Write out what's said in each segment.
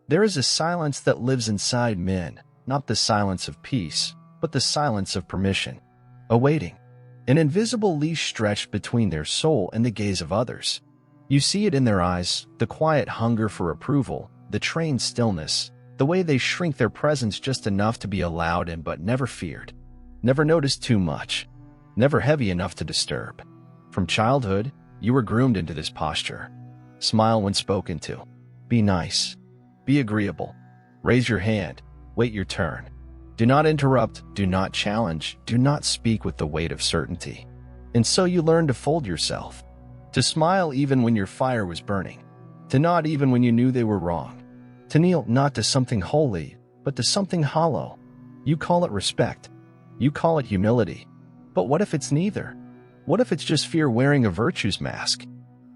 There is a silence that lives inside men, not the silence of peace, but the silence of permission, awaiting. An invisible leash stretched between their soul and the gaze of others. You see it in their eyes, the quiet hunger for approval, the trained stillness, the way they shrink their presence just enough to be allowed in but never feared. Never noticed too much. Never heavy enough to disturb. From childhood, you were groomed into this posture. Smile when spoken to. Be nice. Be agreeable. Raise your hand. Wait your turn. Do not interrupt. Do not challenge. Do not speak with the weight of certainty. And so you learn to fold yourself. To smile even when your fire was burning. To nod even when you knew they were wrong. To kneel not to something holy, but to something hollow. You call it respect. You call it humility. But what if it's neither? What if it's just fear wearing a virtue's mask?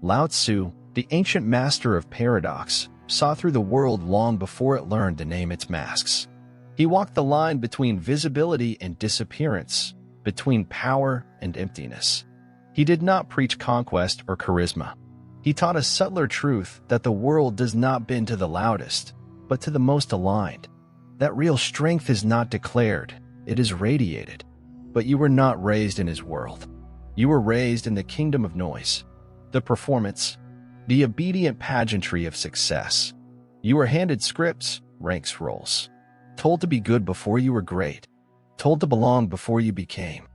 Lao Tzu, the ancient master of paradox, saw through the world long before it learned to name its masks. He walked the line between visibility and disappearance, between power and emptiness. He did not preach conquest or charisma. He taught a subtler truth that the world does not bend to the loudest, but to the most aligned. That real strength is not declared, it is radiated. But you were not raised in his world. You were raised in the kingdom of noise, the performance, the obedient pageantry of success. You were handed scripts, ranks, roles, told to be good before you were great, told to belong before you became.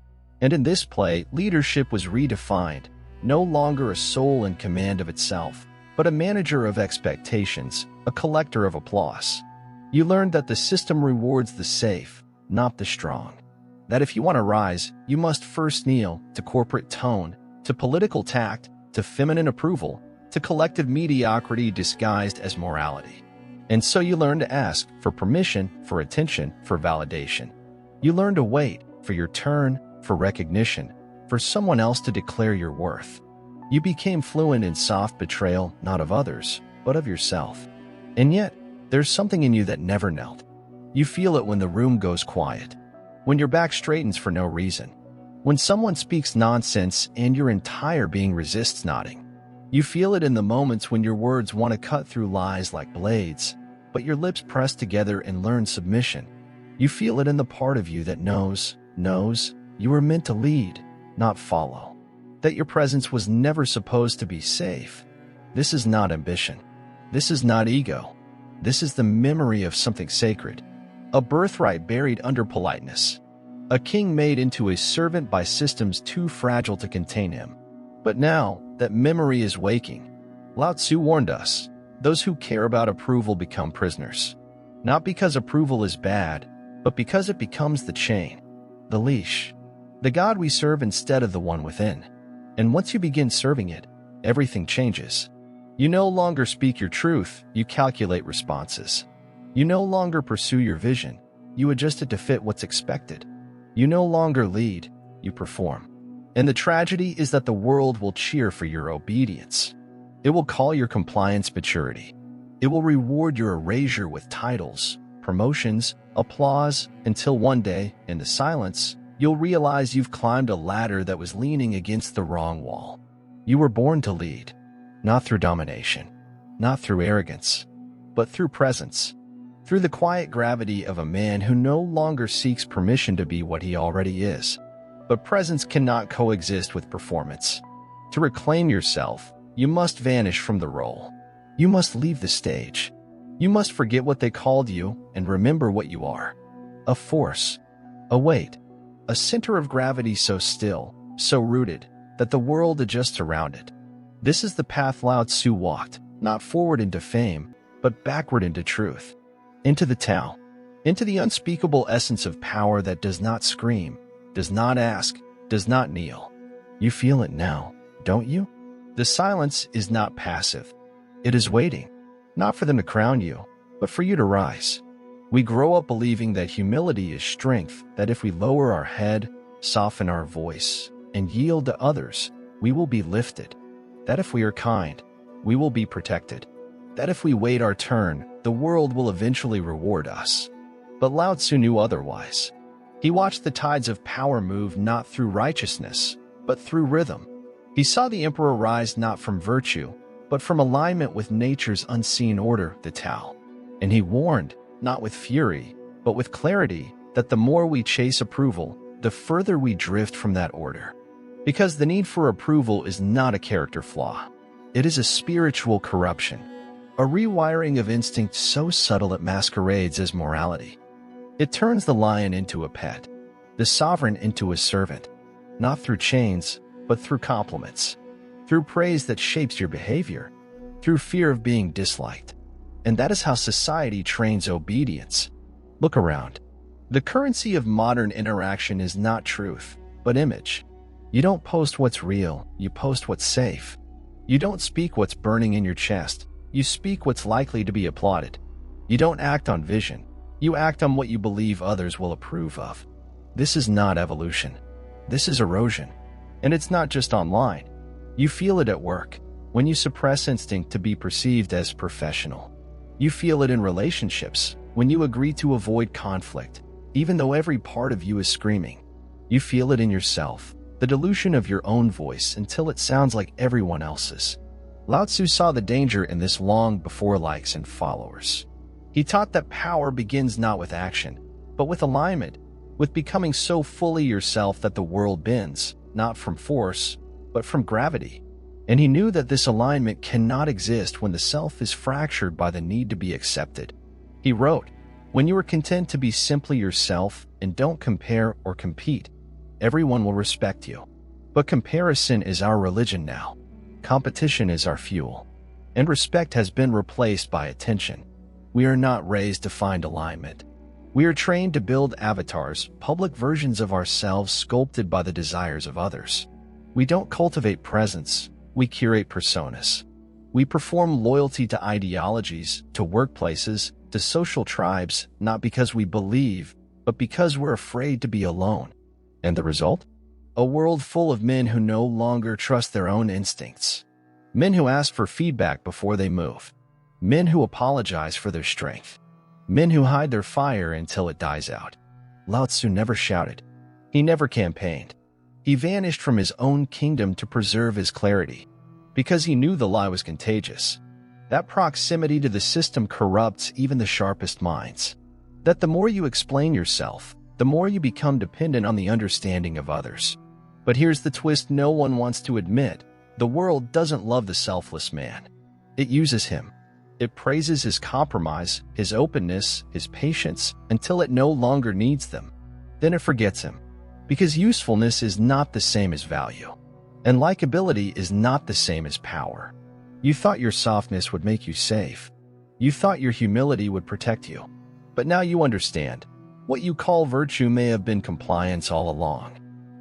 And in this play, leadership was redefined, no longer a soul in command of itself, but a manager of expectations, a collector of applause. You learned that the system rewards the safe, not the strong. That if you want to rise, you must first kneel to corporate tone, to political tact, to feminine approval, to collective mediocrity disguised as morality. And so you learn to ask for permission, for attention, for validation. You learn to wait for your turn, for recognition, for someone else to declare your worth. You became fluent in soft betrayal, not of others, but of yourself. And yet, there's something in you that never knelt. You feel it when the room goes quiet, when your back straightens for no reason, when someone speaks nonsense and your entire being resists nodding. You feel it in the moments when your words want to cut through lies like blades, but your lips press together and learn submission. You feel it in the part of you that knows you were meant to lead, not follow. That your presence was never supposed to be safe. This is not ambition. This is not ego. This is the memory of something sacred. A birthright buried under politeness. A king made into a servant by systems too fragile to contain him. But now that memory is waking, Lao Tzu warned us, those who care about approval become prisoners. Not because approval is bad, but because it becomes the chain, the leash, the God we serve instead of the one within. And once you begin serving it, everything changes. You no longer speak your truth, you calculate responses. You no longer pursue your vision, you adjust it to fit what's expected. You no longer lead, you perform. And the tragedy is that the world will cheer for your obedience. It will call your compliance maturity. It will reward your erasure with titles, promotions, applause, until one day, in the silence, you'll realize you've climbed a ladder that was leaning against the wrong wall. You were born to lead, not through domination, not through arrogance, but through presence, through the quiet gravity of a man who no longer seeks permission to be what he already is. But presence cannot coexist with performance. To reclaim yourself, you must vanish from the role. You must leave the stage. You must forget what they called you and remember what you are. A force, a weight, a center of gravity so still, so rooted, that the world adjusts around it. This is the path Lao Tzu walked, not forward into fame, but backward into truth, into the Tao, into the unspeakable essence of power that does not scream, does not ask, does not kneel. You feel it now, don't you? The silence is not passive. It is waiting, not for them to crown you, but for you to rise. We grow up believing that humility is strength, that if we lower our head, soften our voice, and yield to others, we will be lifted. That if we are kind, we will be protected. That if we wait our turn, the world will eventually reward us. But Lao Tzu knew otherwise. He watched the tides of power move not through righteousness, but through rhythm. He saw the emperor rise not from virtue, but from alignment with nature's unseen order, the Tao. And he warned, not with fury, but with clarity, that the more we chase approval, the further we drift from that order. Because the need for approval is not a character flaw. It is a spiritual corruption, a rewiring of instinct so subtle it masquerades as morality. It turns the lion into a pet, the sovereign into a servant, not through chains, but through compliments, through praise that shapes your behavior, through fear of being disliked. And that is how society trains obedience. Look around. The currency of modern interaction is not truth, but image. You don't post what's real, you post what's safe. You don't speak what's burning in your chest, you speak what's likely to be applauded. You don't act on vision, you act on what you believe others will approve of. This is not evolution. This is erosion. And it's not just online. You feel it at work, when you suppress instinct to be perceived as professional. You feel it in relationships, when you agree to avoid conflict, even though every part of you is screaming. You feel it in yourself, the dilution of your own voice until it sounds like everyone else's. Lao Tzu saw the danger in this long before likes and followers. He taught that power begins not with action, but with alignment, with becoming so fully yourself that the world bends, not from force, but from gravity. And he knew that this alignment cannot exist when the self is fractured by the need to be accepted. He wrote, "When you are content to be simply yourself and don't compare or compete, everyone will respect you. But comparison is our religion now. Competition is our fuel. And respect has been replaced by attention. We are not raised to find alignment. We are trained to build avatars, public versions of ourselves sculpted by the desires of others. We don't cultivate presence, we curate personas. We perform loyalty to ideologies, to workplaces, to social tribes, not because we believe, but because we're afraid to be alone. And the result? A world full of men who no longer trust their own instincts. Men who ask for feedback before they move. Men who apologize for their strength. Men who hide their fire until it dies out." Lao Tzu never shouted. He never campaigned. He vanished from his own kingdom to preserve his clarity, because he knew the lie was contagious. That proximity to the system corrupts even the sharpest minds. That the more you explain yourself, the more you become dependent on the understanding of others. But here's the twist no one wants to admit. The world doesn't love the selfless man. It uses him. It praises his compromise, his openness, his patience, until it no longer needs them. Then it forgets him. Because usefulness is not the same as value. And likability is not the same as power. You thought your softness would make you safe. You thought your humility would protect you. But now you understand. What you call virtue may have been compliance all along.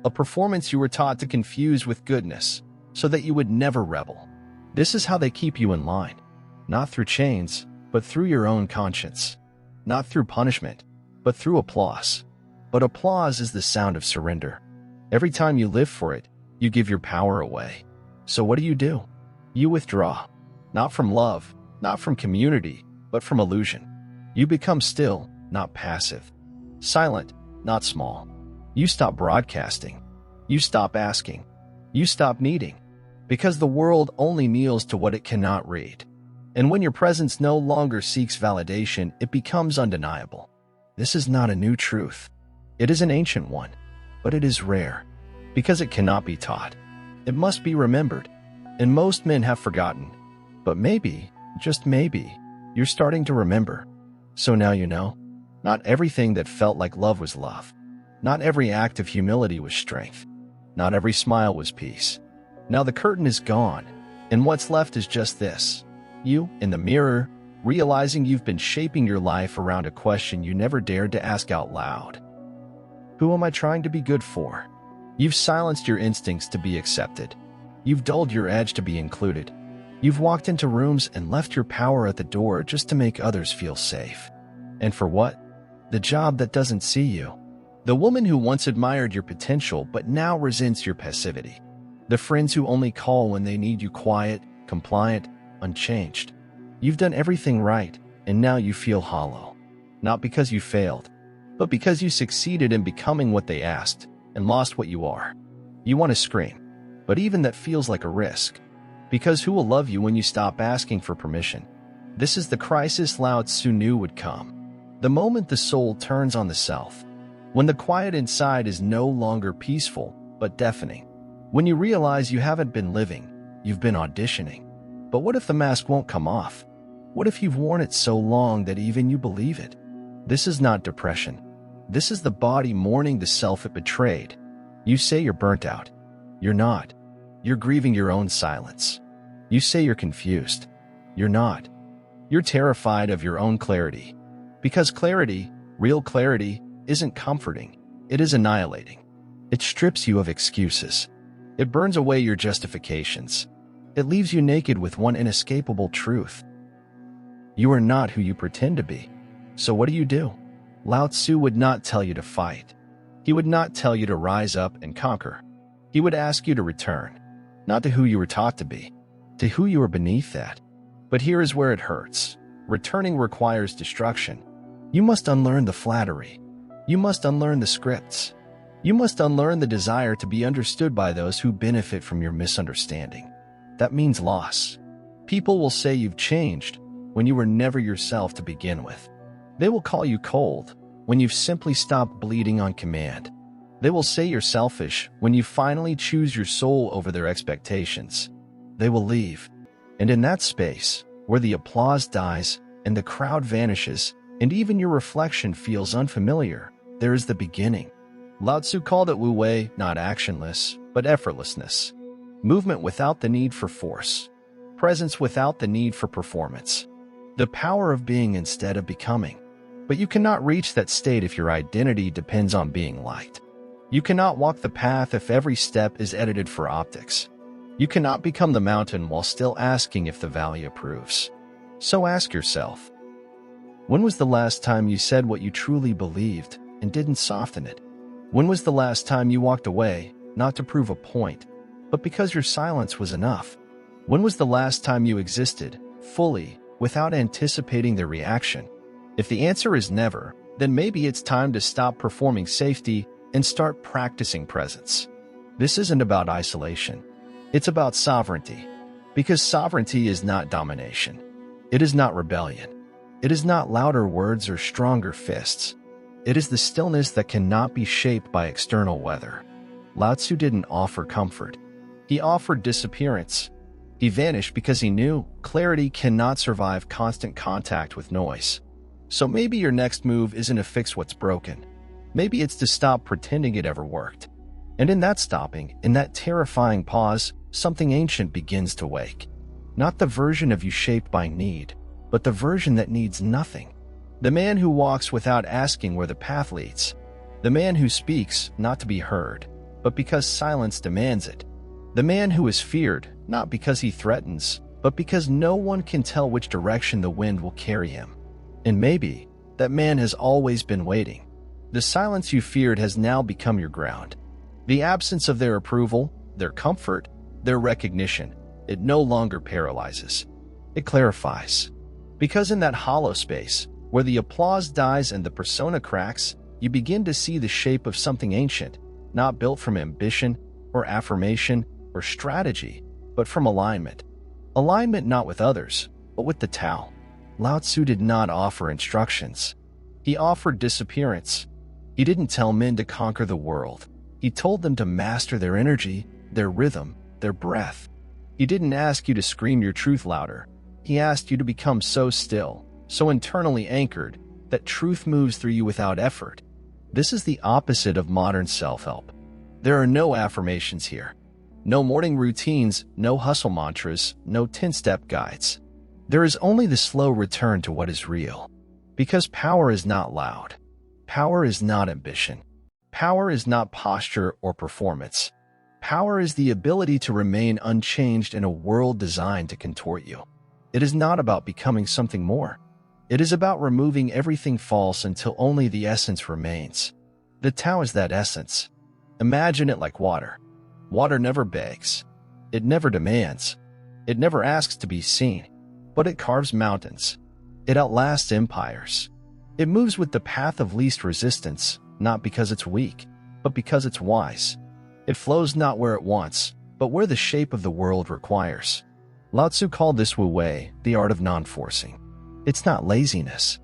A performance you were taught to confuse with goodness, so that you would never rebel. This is how they keep you in line. Not through chains, but through your own conscience. Not through punishment, but through applause. But applause is the sound of surrender. Every time you live for it, you give your power away. So what do? You withdraw. Not from love, not from community, but from illusion. You become still, not passive. Silent, not small. You stop broadcasting. You stop asking. You stop needing. Because the world only kneels to what it cannot read. And when your presence no longer seeks validation, it becomes undeniable. This is not a new truth. It is an ancient one, but it is rare, because it cannot be taught. It must be remembered, and most men have forgotten. But maybe, just maybe, you're starting to remember. So now you know. Not everything that felt like love was love. Not every act of humility was strength. Not every smile was peace. Now the curtain is gone, and what's left is just this. You, in the mirror, realizing you've been shaping your life around a question you never dared to ask out loud. Who am I trying to be good for? You've silenced your instincts to be accepted. You've dulled your edge to be included. You've walked into rooms and left your power at the door just to make others feel safe. And for what? The job that doesn't see you. The woman who once admired your potential but now resents your passivity. The friends who only call when they need you quiet, compliant, unchanged. You've done everything right, and now you feel hollow. Not because you failed, but because you succeeded in becoming what they asked and lost what you are. You want to scream, but even that feels like a risk. Because who will love you when you stop asking for permission? This is the crisis Lao Tzu knew would come. The moment the soul turns on the self, when the quiet inside is no longer peaceful, but deafening. When you realize you haven't been living, you've been auditioning. But what if the mask won't come off? What if you've worn it so long that even you believe it? This is not depression. This is the body mourning the self it betrayed. You say you're burnt out. You're not. You're grieving your own silence. You say you're confused. You're not. You're terrified of your own clarity. Because clarity, real clarity, isn't comforting. It is annihilating. It strips you of excuses. It burns away your justifications. It leaves you naked with one inescapable truth. You are not who you pretend to be. So what do? Lao Tzu would not tell you to fight. He would not tell you to rise up and conquer. He would ask you to return, not to who you were taught to be, to who you were beneath that. But here is where it hurts. Returning requires destruction. You must unlearn the flattery. You must unlearn the scripts. You must unlearn the desire to be understood by those who benefit from your misunderstanding. That means loss. People will say you've changed when you were never yourself to begin with. They will call you cold when you've simply stopped bleeding on command. They will say you're selfish when you finally choose your soul over their expectations. They will leave. And in that space, where the applause dies and the crowd vanishes, and even your reflection feels unfamiliar, there is the beginning. Lao Tzu called it Wu Wei, not actionless, but effortlessness. Movement without the need for force. Presence without the need for performance. The power of being instead of becoming. But you cannot reach that state if your identity depends on being liked. You cannot walk the path if every step is edited for optics. You cannot become the mountain while still asking if the valley approves. So ask yourself, when was the last time you said what you truly believed and didn't soften it? When was the last time you walked away, not to prove a point, but because your silence was enough? When was the last time you existed, fully, without anticipating their reaction? If the answer is never, then maybe it's time to stop performing safety and start practicing presence. This isn't about isolation. It's about sovereignty. Because sovereignty is not domination. It is not rebellion. It is not louder words or stronger fists. It is the stillness that cannot be shaped by external weather. Lao Tzu didn't offer comfort. He offered disappearance. He vanished because he knew clarity cannot survive constant contact with noise. So maybe your next move isn't to fix what's broken. Maybe it's to stop pretending it ever worked. And in that stopping, in that terrifying pause, something ancient begins to wake. Not the version of you shaped by need, but the version that needs nothing. The man who walks without asking where the path leads. The man who speaks not to be heard, but because silence demands it. The man who is feared, not because he threatens, but because no one can tell which direction the wind will carry him. And maybe that man has always been waiting. The silence you feared has now become your ground. The absence of their approval, their comfort, their recognition, it no longer paralyzes. It clarifies. Because in that hollow space, where the applause dies and the persona cracks, you begin to see the shape of something ancient, not built from ambition or affirmation or strategy, but from alignment. Alignment not with others, but with the Tao. Lao Tzu did not offer instructions. He offered disappearance. He didn't tell men to conquer the world. He told them to master their energy, their rhythm, their breath. He didn't ask you to scream your truth louder. He asked you to become so still, so internally anchored, that truth moves through you without effort. This is the opposite of modern self-help. There are no affirmations here. No morning routines, no hustle mantras, no 10-step guides. There is only the slow return to what is real. Because power is not loud. Power is not ambition. Power is not posture or performance. Power is the ability to remain unchanged in a world designed to contort you. It is not about becoming something more. It is about removing everything false until only the essence remains. The Tao is that essence. Imagine it like water. Water never begs. It never demands. It never asks to be seen. But it carves mountains. It outlasts empires. It moves with the path of least resistance, not because it's weak, but because it's wise. It flows not where it wants, but where the shape of the world requires. Lao Tzu called this Wu Wei, the art of non-forcing. It's not laziness.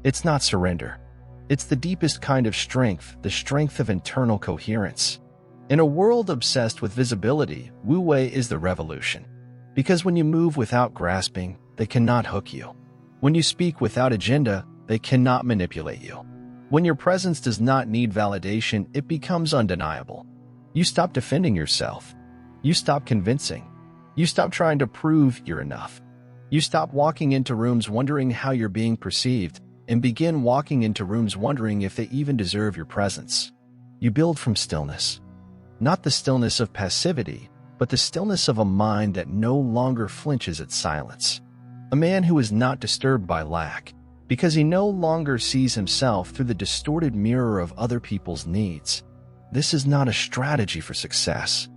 It's not surrender. It's the deepest kind of strength, the strength of internal coherence. In a world obsessed with visibility, Wu Wei is the revolution. Because when you move without grasping, they cannot hook you. When you speak without agenda, they cannot manipulate you. When your presence does not need validation, it becomes undeniable. You stop defending yourself. You stop convincing. You stop trying to prove you're enough. You stop walking into rooms wondering how you're being perceived and begin walking into rooms wondering if they even deserve your presence. You build from stillness. Not the stillness of passivity, but the stillness of a mind that no longer flinches at silence. A man who is not disturbed by lack, because he no longer sees himself through the distorted mirror of other people's needs. This is not a strategy for success.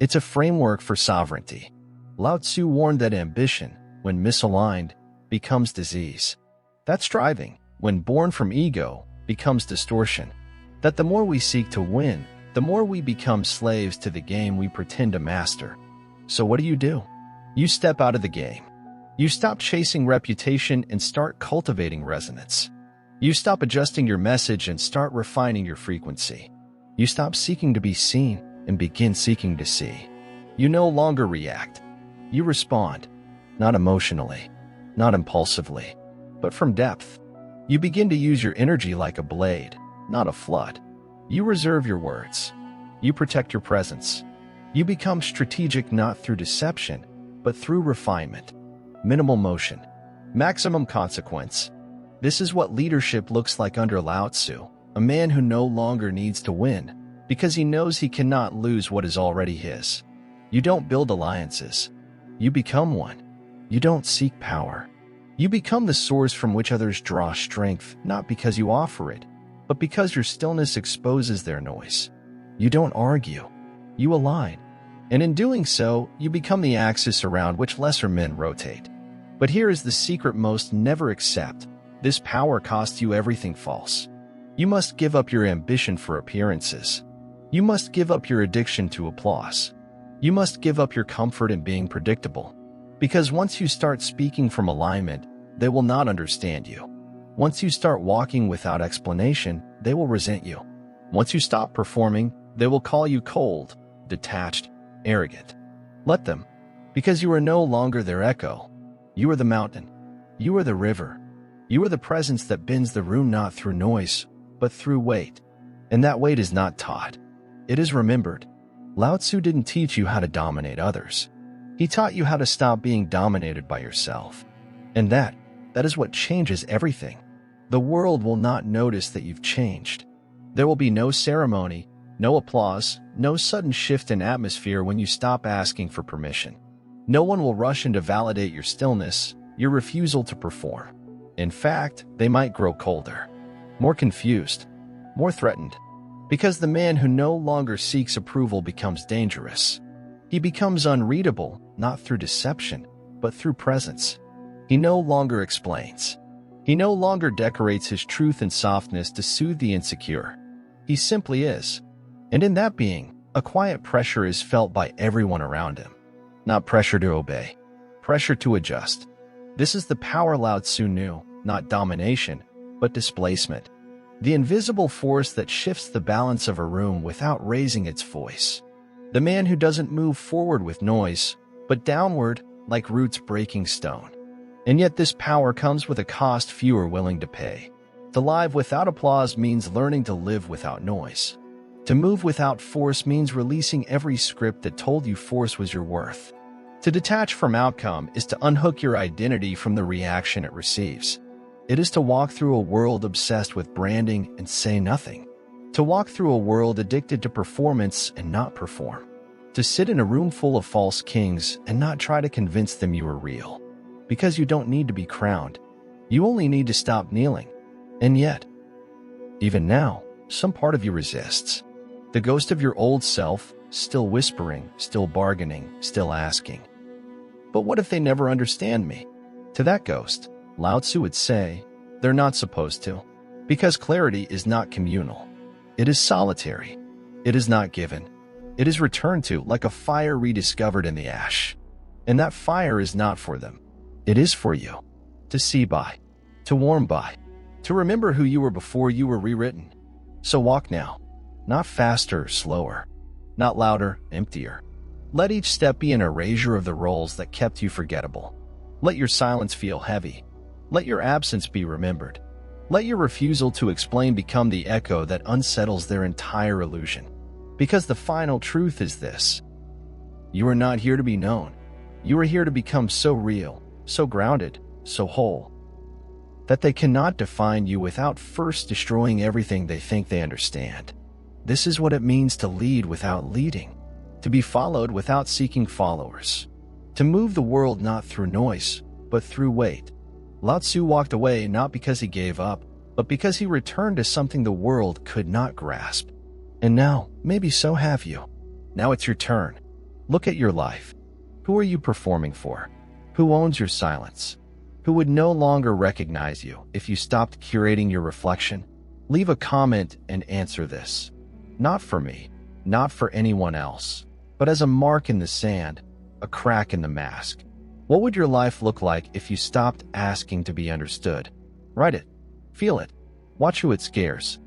It's a framework for sovereignty. Lao Tzu warned that ambition, when misaligned, becomes disease. That striving, when born from ego, becomes distortion. That the more we seek to win, the more we become slaves to the game we pretend to master. So what do? You step out of the game. You stop chasing reputation and start cultivating resonance. You stop adjusting your message and start refining your frequency. You stop seeking to be seen and begin seeking to see. You no longer react. You respond, not emotionally, not impulsively, but from depth. You begin to use your energy like a blade, not a flood. You reserve your words. You protect your presence. You become strategic not through deception, but through refinement. Minimal motion, maximum consequence. This is what leadership looks like under Lao Tzu, a man who no longer needs to win, because he knows he cannot lose what is already his. You don't build alliances. You become one. You don't seek power. You become the source from which others draw strength, not because you offer it, but because your stillness exposes their noise. You don't argue. You align. And in doing so, you become the axis around which lesser men rotate. But here is the secret most never accept. This power costs you everything false. You must give up your ambition for appearances. You must give up your addiction to applause. You must give up your comfort in being predictable. Because once you start speaking from alignment, they will not understand you. Once you start walking without explanation, they will resent you. Once you stop performing, they will call you cold, detached, arrogant. Let them, because you are no longer their echo. You are the mountain. You are the river. You are the presence that bends the room not through noise, but through weight. And that weight is not taught. It is remembered. Lao Tzu didn't teach you how to dominate others. He taught you how to stop being dominated by yourself. And that is what changes everything. The world will not notice that you've changed. There will be no ceremony, no applause, no sudden shift in atmosphere when you stop asking for permission. No one will rush in to validate your stillness, your refusal to perform. In fact, they might grow colder, more confused, more threatened. Because the man who no longer seeks approval becomes dangerous. He becomes unreadable, not through deception, but through presence. He no longer explains. He no longer decorates his truth and softness to soothe the insecure. He simply is. And in that being, a quiet pressure is felt by everyone around him. Not pressure to obey, pressure to adjust. This is the power Lao Tzu knew, not domination, but displacement. The invisible force that shifts the balance of a room without raising its voice. The man who doesn't move forward with noise, but downward, like roots breaking stone. And yet this power comes with a cost few are willing to pay. To live without applause means learning to live without noise. To move without force means releasing every script that told you force was your worth. To detach from outcome is to unhook your identity from the reaction it receives. It is to walk through a world obsessed with branding and say nothing. To walk through a world addicted to performance and not perform. To sit in a room full of false kings and not try to convince them you are real. Because you don't need to be crowned. You only need to stop kneeling. And yet, even now, some part of you resists. The ghost of your old self, still whispering, still bargaining, still asking. But what if they never understand me? To that ghost, Lao Tzu would say, they're not supposed to. Because clarity is not communal. It is solitary. It is not given. It is returned to like a fire rediscovered in the ash. And that fire is not for them. It is for you. To see by. to warm by, to remember who you were before you were rewritten. So walk now, not faster or slower, not louder, emptier. Let each step be an erasure of the roles that kept you forgettable. Let your silence feel heavy. Let your absence be remembered. Let your refusal to explain become the echo that unsettles their entire illusion. Because the final truth is this: you are not here to be known. You are here to become so real, so grounded, so whole, that they cannot define you without first destroying everything they think they understand. This is what it means to lead without leading, to be followed without seeking followers, to move the world not through noise, but through weight. Lao Tzu walked away not because he gave up, but because he returned to something the world could not grasp. And now, maybe so have you. Now it's your turn. Look at your life. Who are you performing for? Who owns your silence? Who would no longer recognize you if you stopped curating your reflection? Leave a comment and answer this. Not for me, not for anyone else, but as a mark in the sand, a crack in the mask. What would your life look like if you stopped asking to be understood? Write it. Feel it. Watch who it scares.